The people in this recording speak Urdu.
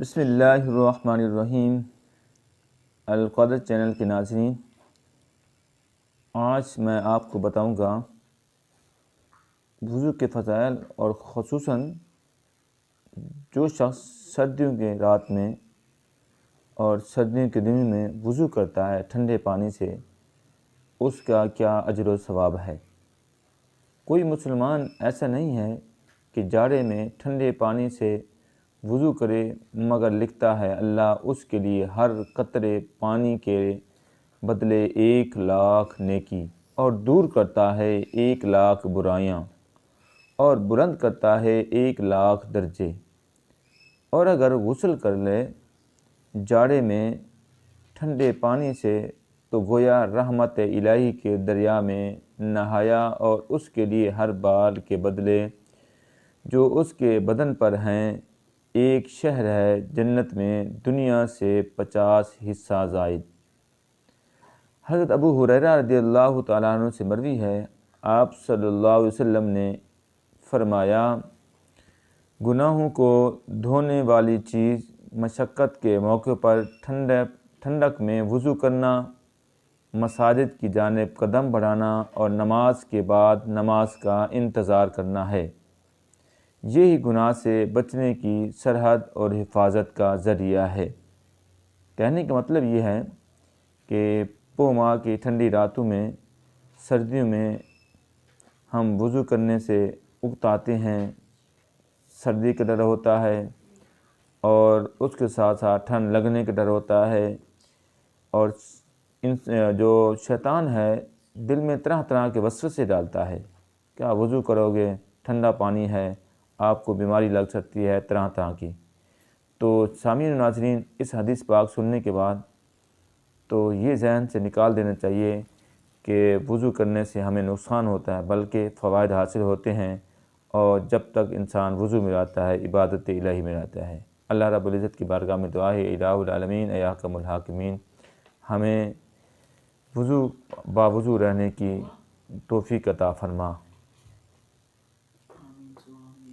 بسم اللہ الرحمن الرحیم۔ القدر چینل کے ناظرین، آج میں آپ کو بتاؤں گا وضو کے فضائل، اور خصوصاً جو شخص سردیوں کے رات میں اور سردیوں کے دن میں وضو کرتا ہے ٹھنڈے پانی سے، اس کا کیا اجر و ثواب ہے۔ کوئی مسلمان ایسا نہیں ہے کہ جاڑے میں ٹھنڈے پانی سے وضو کرے، مگر لکھتا ہے اللہ اس کے لیے ہر قطرے پانی کے بدلے 1,00,000 نیکی، اور دور کرتا ہے 1,00,000 برائیاں، اور بلند کرتا ہے 1,00,000 درجے۔ اور اگر غسل کر لے جاڑے میں ٹھنڈے پانی سے تو گویا رحمت الہی کے دریا میں نہایا، اور اس کے لیے ہر بال کے بدلے جو اس کے بدن پر ہیں ایک شہر ہے جنت میں دنیا سے 50 حصہ زائد۔ حضرت ابو ہریرہ رضی اللہ تعالیٰ عنہ سے مروی ہے، آپ صلی اللہ علیہ وسلم نے فرمایا، گناہوں کو دھونے والی چیز مشقت کے موقع پر ٹھنڈک میں وضو کرنا، مساجد کی جانب قدم بڑھانا، اور نماز کے بعد نماز کا انتظار کرنا ہے۔ یہی گناہ سے بچنے کی سرحد اور حفاظت کا ذریعہ ہے۔ کہنے کا مطلب یہ ہے کہ پو ماہ کی ٹھنڈی راتوں میں، سردیوں میں ہم وضو کرنے سے اکتاتے ہیں، سردی کا ڈر ہوتا ہے، اور اس کے ساتھ ساتھ ٹھنڈ لگنے کا ڈر ہوتا ہے، اور جو شیطان ہے دل میں طرح طرح کے وسوسے ڈالتا ہے، کیا وضو کرو گے ٹھنڈا پانی ہے، آپ کو بیماری لگ سکتی ہے، طرح طرح کی۔ تو سامعین و ناظرین، اس حدیث پاک سننے کے بعد تو یہ ذہن سے نکال دینا چاہیے کہ وضو کرنے سے ہمیں نقصان ہوتا ہے، بلکہ فوائد حاصل ہوتے ہیں، اور جب تک انسان وضو میں رہتا ہے عبادت الہی میں رہتا ہے۔ اللہ رب العزت کی بارگاہ میں دعا ہے، الہ العالمین اے احکم الحاکمین، ہمیں باوضو رہنے کی توفیق عطا فرما۔